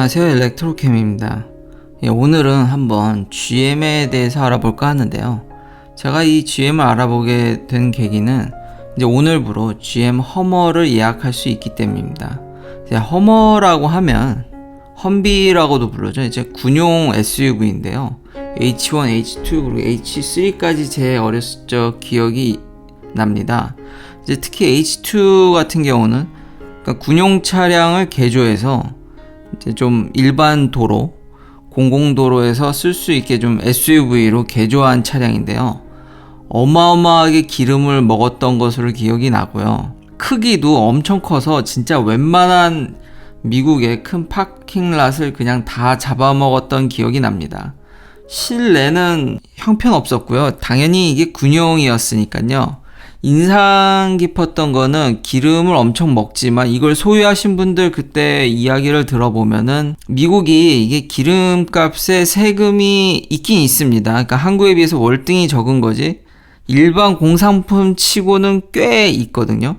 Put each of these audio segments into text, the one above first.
안녕하세요, 일렉트로캠입니다. 오늘은 한번 GM에 대해서 알아볼까 하는데요. 제가 이 GM을 알아보게 된 계기는 이제 오늘부로 GM 허머를 예약할 수 있기 때문입니다. 허머라고 하면 험비라고도 불러죠. 이제 군용 SUV인데요. H1, H2 그리고 H3까지 제 어렸을 적 기억이 납니다. 이제 특히 H2 같은 경우는 그러니까 군용 차량을 개조해서 이제 좀 일반 도로, 공공도로에서 쓸 수 있게 좀 SUV로 개조한 차량인데요. 어마어마하게 기름을 먹었던 것으로 기억이 나고요. 크기도 엄청 커서 진짜 웬만한 미국의 큰 파킹랏을 그냥 다 잡아먹었던 기억이 납니다. 실내는 형편없었고요. 당연히 이게 군용이었으니까요. 인상 깊었던 거는 기름을 엄청 먹지만 이걸 소유하신 분들 그때 이야기를 들어보면은 미국이 이게 기름값에 세금이 있긴 있습니다. 그러니까 한국에 비해서 월등히 적은 거지 일반 공산품 치고는 꽤 있거든요.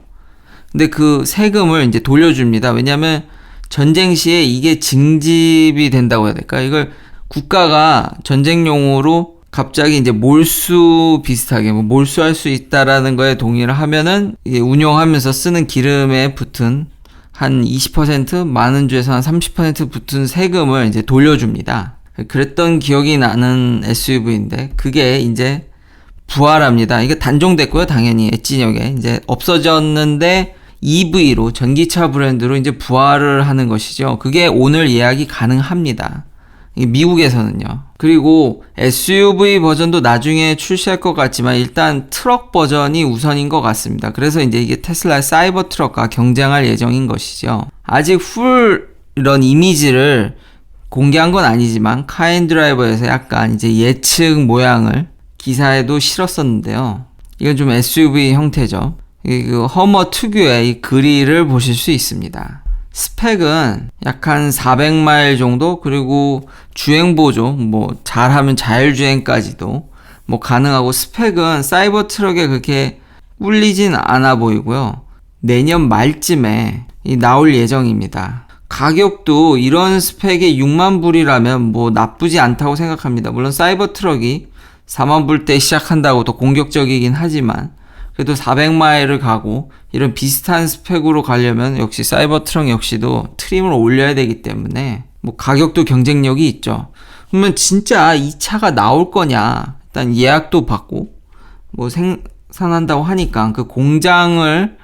근데 그 세금을 이제 돌려줍니다. 왜냐면 전쟁 시에 이게 증집이 된다고 해야 될까? 이걸 국가가 전쟁용으로 갑자기 이제 몰수 비슷하게 몰수할 수 있다라는 거에 동의를 하면은 이게 운용하면서 쓰는 기름에 붙은 한 20% 많은 주에서 한 30% 붙은 세금을 이제 돌려줍니다. 그랬던 기억이 나는 SUV인데 그게 이제 부활합니다. 이게 단종됐고요. 당연히 엣지역에 이제 없어졌는데 EV로 전기차 브랜드로 이제 부활을 하는 것이죠. 그게 오늘 예약이 가능합니다. 미국에서는요. 그리고 SUV 버전도 나중에 출시할 것 같지만 일단 트럭 버전이 우선인 것 같습니다. 그래서 이제 이게 테슬라의 사이버 트럭과 경쟁할 예정인 것이죠. 아직 풀 이런 이미지를 공개한 건 아니지만 카앤드라이버에서 약간 이제 예측 모양을 기사에도 실었었는데요. 이건 좀 SUV 형태죠. 그 허머 특유의 이 그릴을 보실 수 있습니다. 스펙은 약 한 400마일 정도, 그리고 주행보조, 잘하면 자율주행까지도 가능하고, 스펙은 사이버 트럭에 그렇게 꿀리진 않아 보이고요. 내년 말쯤에 나올 예정입니다. 가격도 이런 스펙에 6만 불이라면 나쁘지 않다고 생각합니다. 물론 사이버 트럭이 4만 불대 시작한다고 더 공격적이긴 하지만, 그래도 400마일을 가고 이런 비슷한 스펙으로 가려면 역시 사이버 트럭 역시도 트림을 올려야 되기 때문에 가격도 경쟁력이 있죠. 그러면 진짜 이 차가 나올 거냐? 일단 예약도 받고 생산한다고 하니까 그 공장을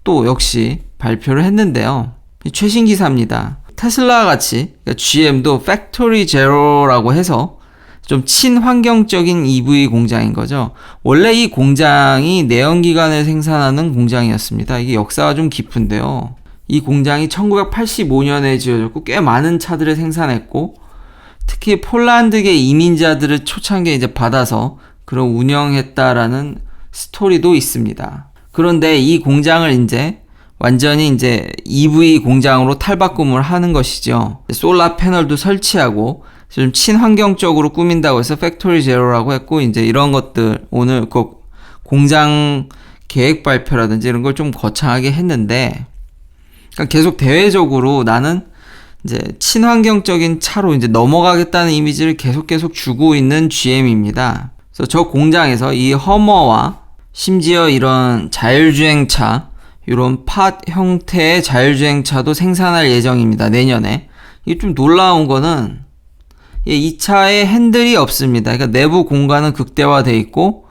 또 역시 발표를 했는데요. 최신 기사입니다. 테슬라 같이 그러니까 GM도 팩토리 제로라고 해서 좀 친환경적인 EV 공장인 거죠. 원래 이 공장이 내연기관을 생산하는 공장이었습니다. 이게 역사가 좀 깊은데요. 이 공장이 1985년에 지어졌고 꽤 많은 차들을 생산했고 특히 폴란드계 이민자들을 초창기에 이제 받아서 그런 운영했다라는 스토리도 있습니다. 그런데 이 공장을 이제 완전히 이제 EV 공장으로 탈바꿈을 하는 것이죠. 솔라 패널도 설치하고 좀 친환경적으로 꾸민다고 해서 팩토리 제로라고 했고 이제 이런 것들 오늘 그 공장 계획 발표라든지 이런 걸 좀 거창하게 했는데 그러니까 계속 대외적으로 나는 이제 친환경적인 차로 이제 넘어가겠다는 이미지를 계속 주고 있는 GM입니다. 그래서 저 공장에서 이 허머와 심지어 이런 자율주행차 이런 팟 형태의 자율주행차도 생산할 예정입니다. 내년에. 이게 좀 놀라운 거는 이 차에 핸들이 없습니다. 그러니까 내부 공간은 극대화되어 있고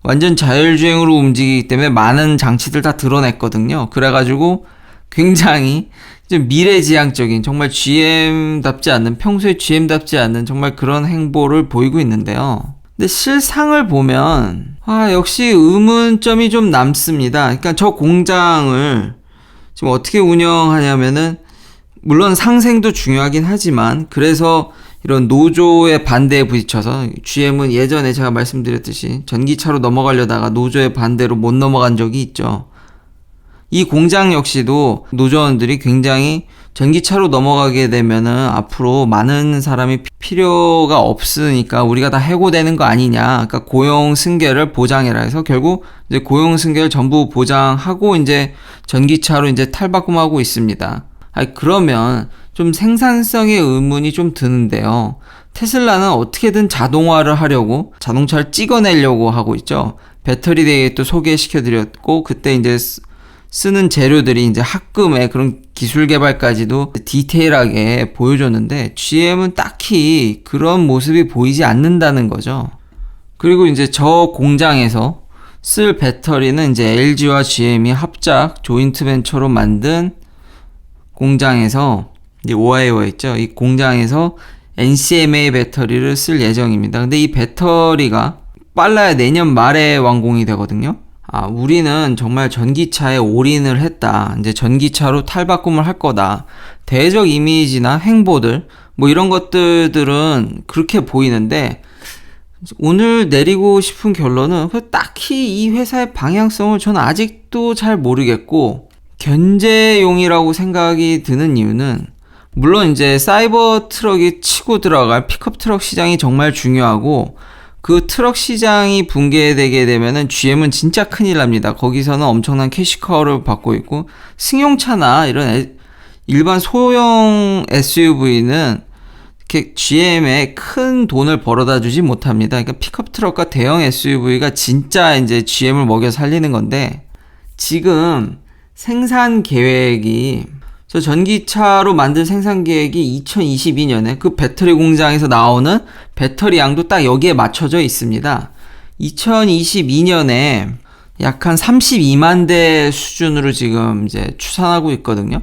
완전 자율주행으로 움직이기 때문에 많은 장치들 다 드러냈거든요. 그래가지고 굉장히 좀 미래지향적인 정말 GM답지 않는 평소에 GM답지 않는 정말 그런 행보를 보이고 있는데요. 근데 실상을 보면 역시 의문점이 좀 남습니다. 그러니까 저 공장을 지금 어떻게 운영하냐면은 물론 상생도 중요하긴 하지만 그래서 이런 노조의 반대에 부딪혀서 GM은 예전에 제가 말씀드렸듯이 전기차로 넘어가려다가 노조의 반대로 못 넘어간 적이 있죠. 이 공장 역시도 노조원들이 굉장히 전기차로 넘어가게 되면은 앞으로 많은 사람이 필요가 없으니까 우리가 다 해고되는 거 아니냐. 그러니까 고용 승계를 보장해라 해서 결국 이제 고용 승계를 전부 보장하고 이제 전기차로 이제 탈바꿈하고 있습니다. 그러면 좀 생산성의 의문이 좀 드는데요. 테슬라는 어떻게든 자동화를 하려고 자동차를 찍어내려고 하고 있죠. 배터리 대회 또 소개시켜드렸고, 그때 이제 쓰는 재료들이 이제 합금의 그런 기술 개발까지도 디테일하게 보여줬는데, GM은 딱히 그런 모습이 보이지 않는다는 거죠. 그리고 이제 저 공장에서 쓸 배터리는 이제 LG와 GM이 합작 조인트 벤처로 만든 공장에서, 이제 오하이오에 있죠. 이 공장에서 NCMA 배터리를 쓸 예정입니다. 근데 이 배터리가 빨라야 내년 말에 완공이 되거든요. 우리는 정말 전기차에 올인을 했다. 이제 전기차로 탈바꿈을 할 거다. 대외적 이미지나 행보들, 뭐 이런 것들은 그렇게 보이는데, 오늘 내리고 싶은 결론은 딱히 이 회사의 방향성을 저는 아직도 잘 모르겠고, 견제용이라고 생각이 드는 이유는, 물론 이제 사이버 트럭이 치고 들어갈 픽업 트럭 시장이 정말 중요하고, 그 트럭 시장이 붕괴되게 되면은 GM은 진짜 큰일 납니다. 거기서는 엄청난 캐시카우를 받고 있고, 승용차나 이런 일반 소형 SUV는 이렇게 GM에 큰 돈을 벌어다 주지 못합니다. 그러니까 픽업 트럭과 대형 SUV가 진짜 이제 GM을 먹여 살리는 건데, 지금 생산 계획이, 저 전기차로 만든 생산 계획이 2022년에 그 배터리 공장에서 나오는 배터리 양도 딱 여기에 맞춰져 있습니다. 2022년에 약 한 32만 대 수준으로 지금 이제 추산하고 있거든요.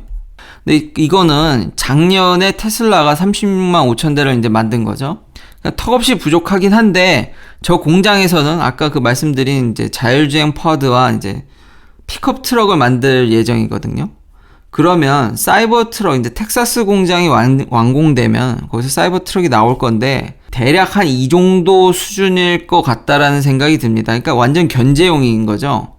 근데 이거는 작년에 테슬라가 36만 5천 대를 이제 만든 거죠. 그러니까 턱없이 부족하긴 한데, 저 공장에서는 아까 그 말씀드린 이제 자율주행 쿼드와 이제 픽업 트럭을 만들 예정이거든요. 그러면 사이버 트럭, 이제 텍사스 공장이 완공되면 거기서 사이버 트럭이 나올 건데, 대략 한 이 정도 수준일 것 같다라는 생각이 듭니다. 그러니까 완전 견제용인 거죠.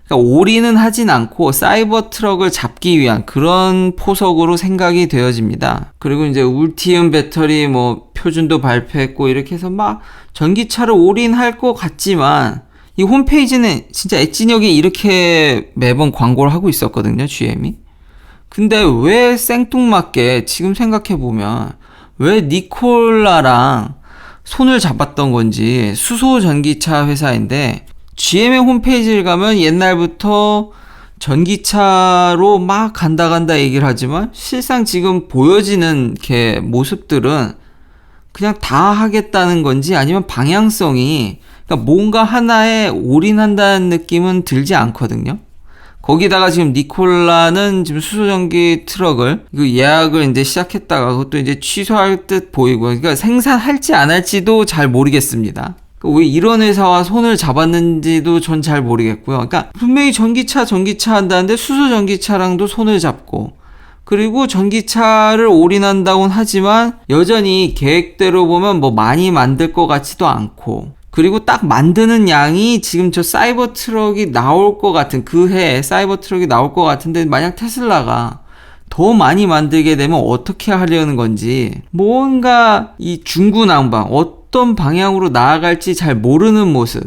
그러니까 올인은 하진 않고 사이버 트럭을 잡기 위한 그런 포석으로 생각이 되어집니다. 그리고 이제 울티움 배터리 뭐 표준도 발표했고, 이렇게 해서 막 전기차를 올인할 것 같지만, 이 홈페이지는 진짜 엣지력이 이렇게 매번 광고를 하고 있었거든요, GM이. 근데 왜 생뚱맞게 지금 생각해보면 왜 니콜라랑 손을 잡았던 건지, 수소 전기차 회사인데 GM의 홈페이지를 가면 옛날부터 전기차로 막 간다 얘기를 하지만, 실상 지금 보여지는 이렇게 모습들은 그냥 다 하겠다는 건지, 아니면 방향성이, 그러니까 뭔가 하나에 올인한다는 느낌은 들지 않거든요. 거기다가 지금 니콜라는 지금 수소전기 트럭을 그 예약을 이제 시작했다가 그것도 이제 취소할 듯 보이고, 그러니까 생산할지 안 할지도 잘 모르겠습니다. 왜 이런 회사와 손을 잡았는지도 전 잘 모르겠고요. 그러니까 분명히 전기차 한다는데 수소전기차랑도 손을 잡고, 그리고 전기차를 올인한다고는 하지만 여전히 계획대로 보면 뭐 많이 만들 것 같지도 않고, 그리고 딱 만드는 양이 지금 저 사이버 트럭이 나올 것 같은, 그 해에 사이버 트럭이 나올 것 같은데, 만약 테슬라가 더 많이 만들게 되면 어떻게 하려는 건지, 뭔가 이 중구난방, 어떤 방향으로 나아갈지 잘 모르는 모습.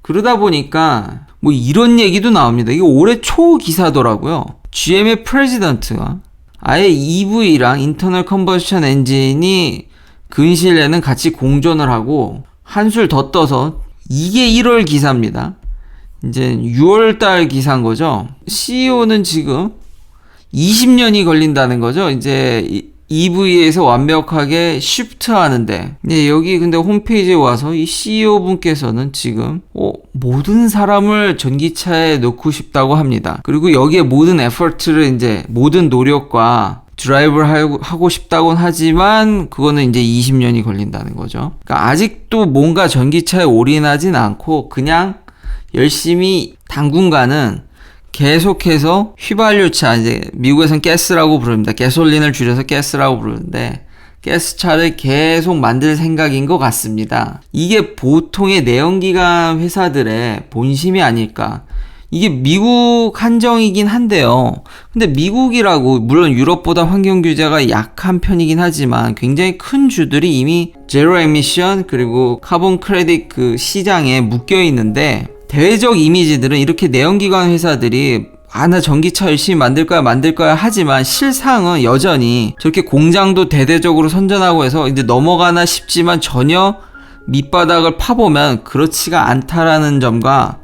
그러다 보니까 뭐 이런 얘기도 나옵니다. 이게 올해 초 기사더라고요. GM의 프레지던트가 아예 EV랑 인터널 컨버션 엔진이 근시일에는 같이 공존을 하고, 한술 더 떠서 이게 1월 기사입니다. 이제 6월달 기사인 거죠. CEO는 지금 20년이 걸린다는 거죠. 이제 EV에서 완벽하게 쉬프트 하는데, 여기 근데 홈페이지에 와서 이 CEO 분께서는 지금 모든 사람을 전기차에 넣고 싶다고 합니다. 그리고 여기에 모든 에포트를, 이제 모든 노력과 드라이브를 하고 싶다고는 하지만, 그거는 이제 20년이 걸린다는 거죠. 그러니까 아직도 뭔가 전기차에 올인하진 않고, 그냥 열심히 당분간은 계속해서 휘발유차, 이제 미국에선 가스라고 부릅니다. 가솔린을 줄여서 가스라고 부르는데, 가스차를 계속 만들 생각인 것 같습니다. 이게 보통의 내연기관 회사들의 본심이 아닐까. 이게 미국 한정이긴 한데요. 근데 미국이라고, 물론 유럽보다 환경 규제가 약한 편이긴 하지만, 굉장히 큰 주들이 이미 제로 에미션 그리고 카본 크레딧 그 시장에 묶여 있는데, 대외적 이미지들은 이렇게 내연기관 회사들이 나 전기차 열심히 만들 거야 하지만 실상은 여전히 저렇게 공장도 대대적으로 선전하고 해서 이제 넘어가나 싶지만 전혀 밑바닥을 파보면 그렇지가 않다라는 점과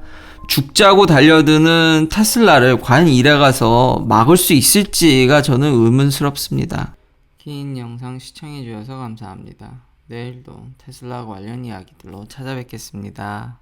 죽자고 달려드는 테슬라를 과연 이래가서 막을 수 있을지가 저는 의문스럽습니다. 긴 영상 시청해주셔서 감사합니다. 내일도 테슬라 관련 이야기들로 찾아뵙겠습니다.